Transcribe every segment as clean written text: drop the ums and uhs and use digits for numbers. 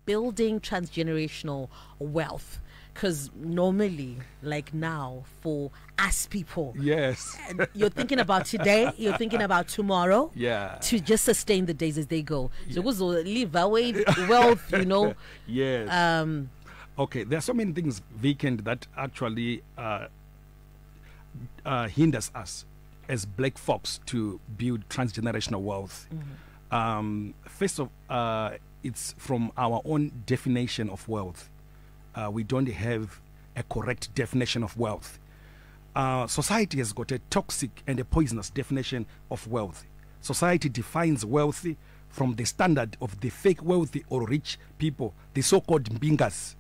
building transgenerational wealth? Because normally, like now, for us people, yes, you're thinking about today, you're thinking about tomorrow, yeah, to just sustain the days as they go. So we'll leave away wealth, you know. Yes. Okay, there are so many things vacant that actually hinders us as black folks to build transgenerational wealth. First of it's from our own definition of wealth. We don't have a correct definition of wealth. Society has got a toxic and a poisonous definition of wealth. Society defines wealthy from the standard of the fake wealthy or rich people, the so-called Mbingas,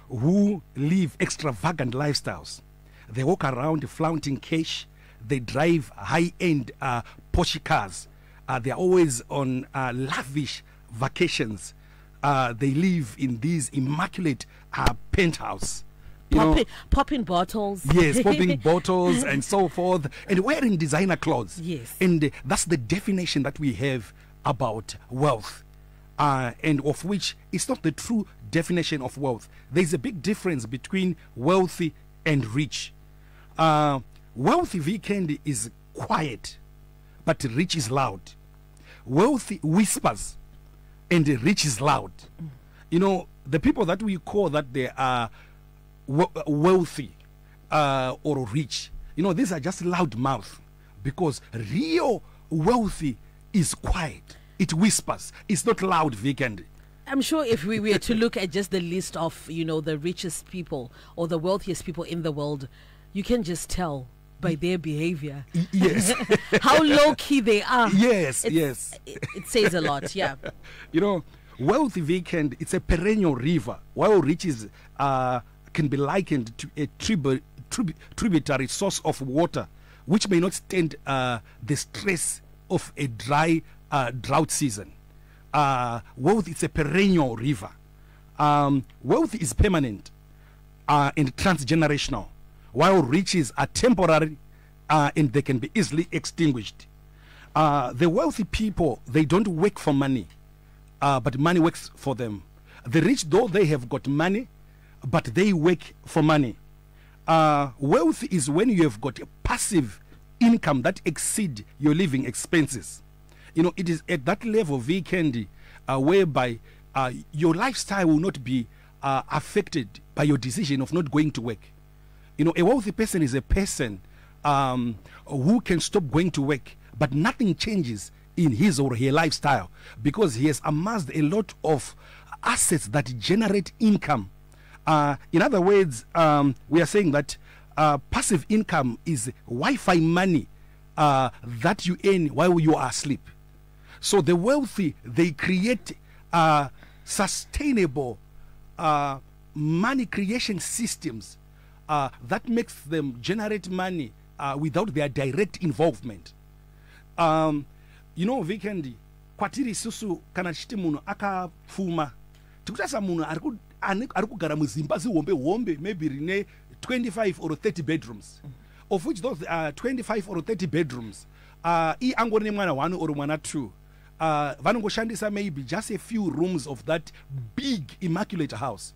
who live extravagant lifestyles. They walk around flaunting cash. They drive high-end Porsche cars. They are always on lavish vacations. They live in these immaculate penthouse. Popping bottles. Yes, popping bottles and so forth, and wearing designer clothes. Yes. And that's the definition that we have about wealth, and of which it's not the true definition of wealth. There's a big difference between wealthy and rich. Wealthy weekend is quiet, but rich is loud. Wealthy whispers, and the rich is loud. You know, the people that we call that they are wealthy or rich, you know, these are just loud mouth, because real wealthy is quiet. It whispers. It's not loud, weekend. I'm sure if we were to look at just the list of, you know, the richest people or the wealthiest people in the world, you can just tell by their behavior. Yes. How low-key they are. Yes, It says a lot, yeah. You know, wealthy weekend, it's a perennial river, while riches can be likened to a tributary source of water, which may not stand the stress of a dry drought season. Wealth is a perennial river. Wealth is permanent and transgenerational, while riches are temporary and they can be easily extinguished. The wealthy people, they don't work for money, but money works for them. The rich, though, they have got money, but they work for money. Wealth is when you have got a passive income that exceeds your living expenses. You know, it is at that level, weekend, whereby your lifestyle will not be affected by your decision of not going to work. You know, a wealthy person is a person who can stop going to work, but nothing changes in his or her lifestyle, because he has amassed a lot of assets that generate income. In other words, we are saying that passive income is Wi-Fi money that you earn while you are asleep. So the wealthy, they create sustainable money creation systems that makes them generate money without their direct involvement. You know, weekend kwatiri susu kana chiti munhu akapfuma tikutasa munhu ari kugara muzimba zihombe maybe rine 25 or 30 bedrooms, of which those 25 or 30 bedrooms angori nemwana 1 or mwana 2, vanongoshandisa maybe just a few rooms of that big immaculate house.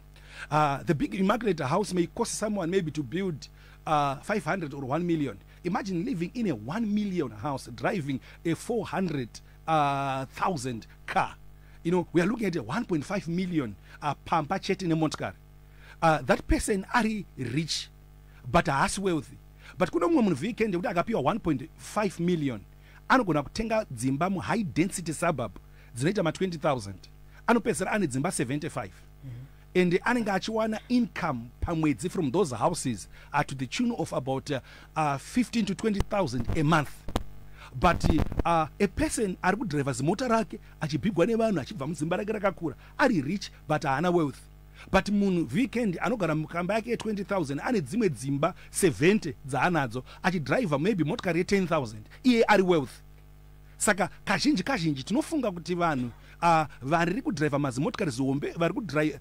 The big immaculate house may cost someone maybe to build 500 or 1 million. Imagine living in a 1 million house, driving a 400,000 car. You know, we are looking at a 1.5 million pampa chet in a montcar. That person are rich, but as wealthy. But kuno mwa weekend uda agapiwa 1.5 million. Ano gonna kutenga dzimba mu high density suburb zinaita ma 20,000. Ano pesa ane dzimba 75. And anenga achiwana income pamwedzi from those houses to the tune of about 15 to 20,000 a month. But a person ari kudriva zimota rake achipigwa nevanhu achibva mudzimba rake rakakura ari rich but haana wealth. But munhu weekend anogara mukamba yake 20,000 ane dzimwe dzimba 70 dzaanadzo achidriva maybe motikari ye 10,000 iye ari wealth. Saka kazhinji tinofunga kuti vanhu vari kudriva mazimotikari zihombe vari kudrive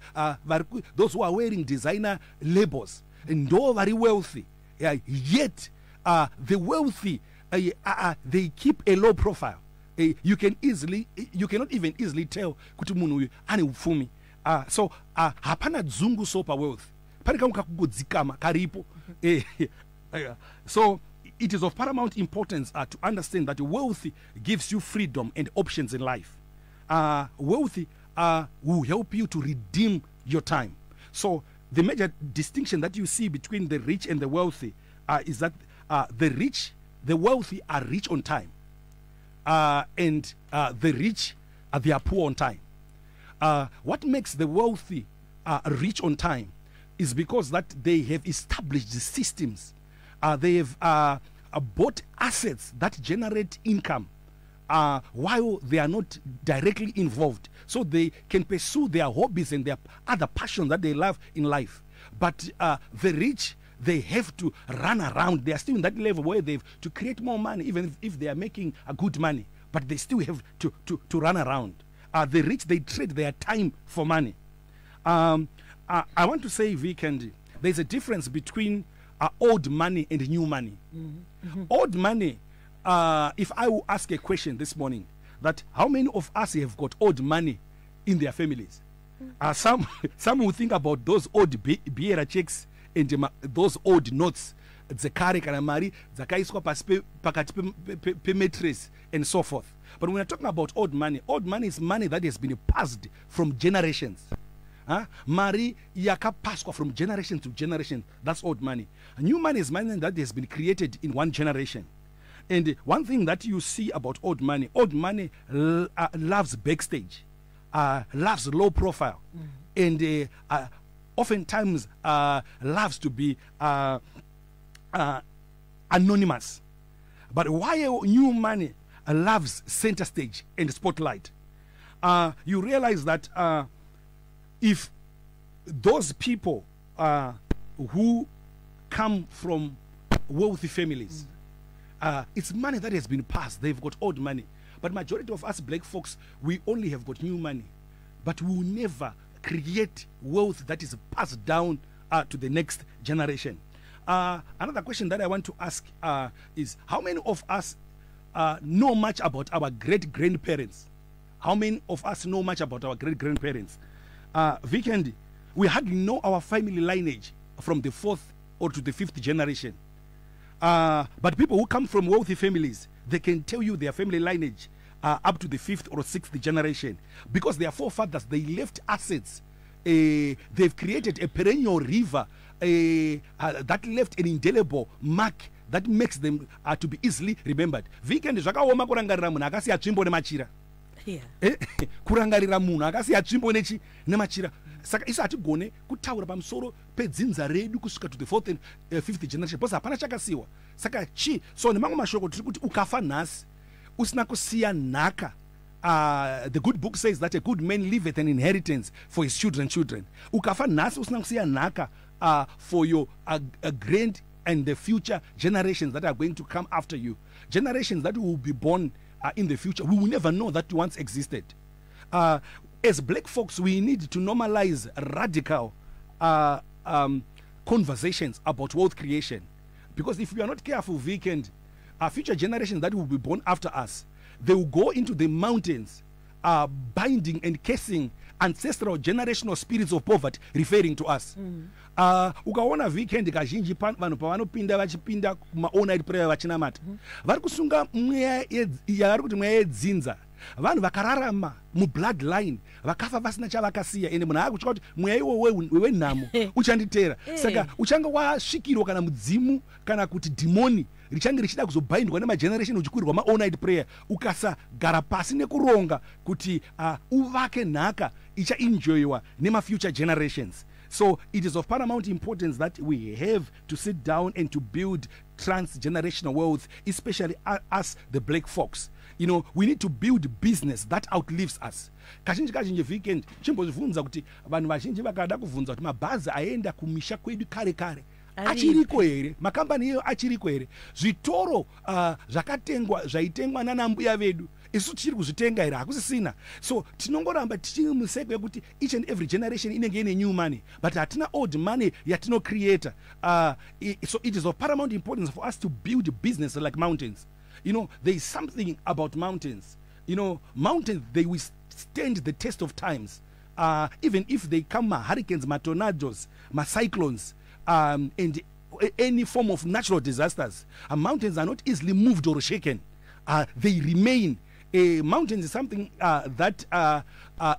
those who are wearing designer labels ndo vari wealthy. Yet the wealthy they keep a low profile. you cannot even easily tell kuti munhu uyu ane upfumi. So hapana dzungu sopa wealth, pane kamwe kakugodzikama karipo. So it is of paramount importance to understand that wealth gives you freedom and options in life. Wealth will help you to redeem your time. So the major distinction that you see between the rich and the wealthy is that the wealthy are rich on time, and the rich they are poor on time. What makes the wealthy rich on time is because that they have established the systems. They have bought assets that generate income while they are not directly involved, so they can pursue their hobbies and their other passions that they love in life. But the rich, they have to run around. They are still in that level where they have to create more money, even if they are making a good money, but they still have to run around. The rich, they trade their time for money. I want to say, Vic, and there's a difference between old money and new money. Old money, if I will ask a question this morning, that how many of us have got old money in their families? Some will think about those old bearer checks and those old notes, dzekare kana mari dzakaiswa pasi pakati pemattress and so forth. But when we're talking about old money is money that has been passed from generations. Mari yakapaswa from generation to generation. That's old money. New money is money that has been created in one generation. And one thing that you see about old money loves backstage, loves low profile, and oftentimes loves to be anonymous. But while new money loves center stage and spotlight, you realize that if those people who come from wealthy families, it's money that has been passed. They've got old money. But majority of us black folks, we only have got new money. But we will never create wealth that is passed down to the next generation. Another question that I want to ask is, how many of us know much about our great-grandparents? How many of us know much about our great-grandparents? Vikendi, we hardly know our family lineage from the 4th or to the 5th generation. But people who come from wealthy families, they can tell you their family lineage up to the 5th or 6th generation, because their forefathers, they left assets. They've created a perennial river that left an indelible mark that makes them to be easily remembered. Vikendi zvakaoma kurangarira munhu akasiya tsvimbo nemachira. Kurangarira munhu akasiya tsvimbo nemachira. Saka isa hatigone kutaura pamusoro pedzinza redu kusvika to the 4th and 5th generation, because hapana chakasiwa. Saka so nemamwe mashoko tiri kuti ukafa nhasi usina kusiya nhaka. The good book says that a good man leaveth an inheritance for his children. Ukafa nhasi usina kusiya nhaka for your grand and the future generations that are going to come after you, generations that will be born in the future. We will never know that once existed. As black folks, we need to normalize radical conversations about wealth creation, because if we are not careful, Weekend, our future generations that will be born after us, they will go into the mountains binding and casing ancestral generational spirits of poverty referring to us. Ukaona Weekend kazhinji vanhu pavanopinda vachipinda kuma-all-night prayer vachinamata, vari kusunga mweya yavari kuti mweya yedzinza. Vanhu vakararama mu-bloodline vakafa vasina chavakasiya, ende munhu akutya kuti mweya iwo wenhamo uchanditera. Saka uchanga wasvikirwa kana mudzimu kana kuti dhimoni richange richida kuzobhindwa nemageneration uchikurirwa ma-all-night prayer, ukasagara pasi nekuronga kuti uvake nhaka ichaenjoyiwa nema-future generations. So it is of paramount importance that we have to sit down and to build transgenerational wealth, especially us, the black folks. You know, we need to build business that outlives us. Kazhinji Weekend chimbozvunza kuti vanhu vazhinji vakada kuvhunza kuti mabhazi aenda kumisha kwedu kare achiriko here, makambani iyo achiriko here, zvitoro zvaitengwa nana mbuya vedu isu tichiri kuzvitenga here, hakusisina. So tinongoramba tichiri museko yekuti each and every generation inenge ine new money, but hatina old money yatino creator. So it is of paramount importance for us to build business like mountains. You know, there is something about mountains. You know, mountains, they will stand the test of times. Even if they come hurricanes, tornadoes, cyclones, and any form of natural disasters, mountains are not easily moved or shaken. They remain. A mountain is something that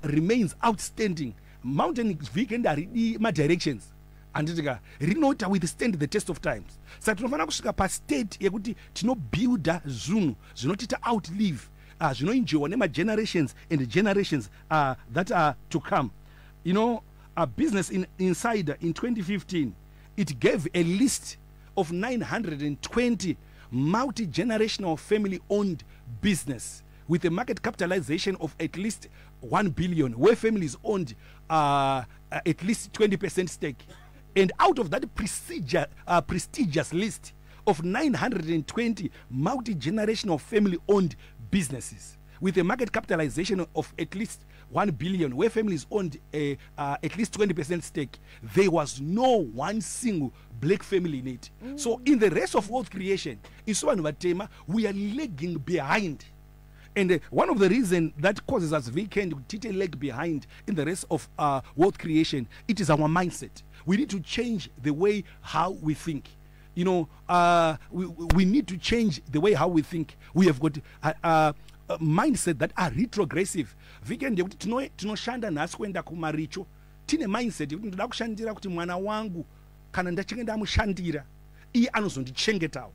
remains outstanding. Mountain weekend are my directions. And rinota withstand the test of times. So tinofana kusvika pa state yekuti tinobuilda zvinhu zvinotita outlive, zvinoenjoywa nema-generations and generations that are to come. You know, Business Insider in 2015, it gave a list of 920 multi-generational family-owned business with a market capitalization of at least 1 billion, where families owned at least 20% stake. And out of that prestigious list of 920 multi-generational family-owned businesses with a market capitalization of at least 1 billion, where families owned at least 20% stake, there was no one single black family in it. So in the rest of wealth creation, in Subanvatema, we are lagging behind. And one of the reasons that causes us weekend to lag behind in the rest of wealth creation, it is our mindset. We need to change the way how we think. You know, we need to change the way how we think. We have got a mindset that are retrogressive. Weekend tinoshanda nasi kuenda kumaricho. Tine mindset yekuti ndoda kushandira kuti mwana wangu kana ndachinge ndamushandira iye anozondichengetawo.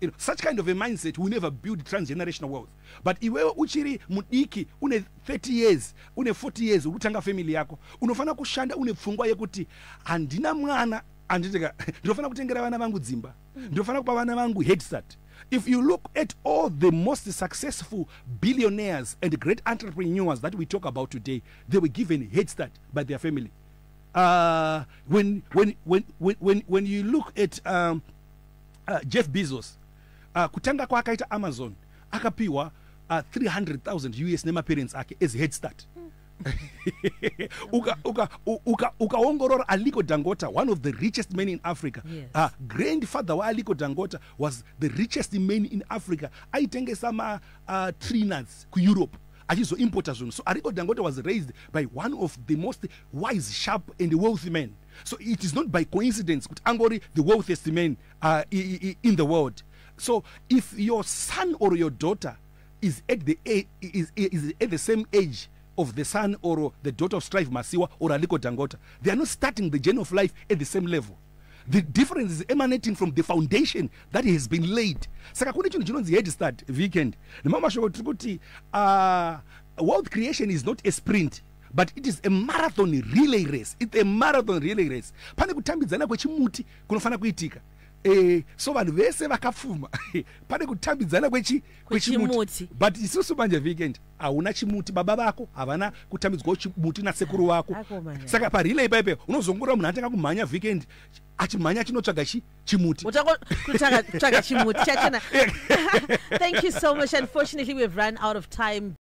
You know, such kind of a mindset will never build transgenerational wealth. But iwewe uchiri mudiki une 30 years, une 40 years urutanga family yako, unofana kushanda une pfungwa yekuti handina mwana anditeka ndofana kutengera vana vangu dzimba, ndofana kupa vana vangu head start. If you look at all the most successful billionaires and great entrepreneurs that we talk about today, they were given head start by their family. When you look at Jeff Bezos, kutanga kwa akaita Amazon akapiwa 300,000 US nema parents ake as head start. Ukaongorora Aliko Dangote, one of the richest men in Africa. Yes. Grandfather wa Aliko Dangote was the richest man in Africa. Aitenge sama tree nuts ku Europe. Achizo importer zone. So Aliko Dangote was raised by one of the most wise, sharp and wealthy men. So it is not by coincidence that Angori the wealthiest man in the world. So if your son or your daughter is at the is at the same age of the son or the daughter of Strive Masiwa or Aliko Dangote, they are not starting the journey of life at the same level. The difference is emanating from the foundation that has been laid. Saka kune chinhu chinonzi head start weekend. Nemama shoko tikuti wealth creation is not a sprint, but it is a marathon relay race. It's a marathon relay race. Pane kutambidzana kwechimuti kunofana kuitika. So vanhu vese vakapfuma pane kutambidzana kwechimuti, but isusu manje weekend hauna chimuti, baba vako havana kutambidzwa chimuti nasekuru wako. Saka parile ipapo unozongura munhu atanga kumhanya weekend achimhanya chinotsvaga chimuti. Thank you so much. Unfortunately, we've run out of time.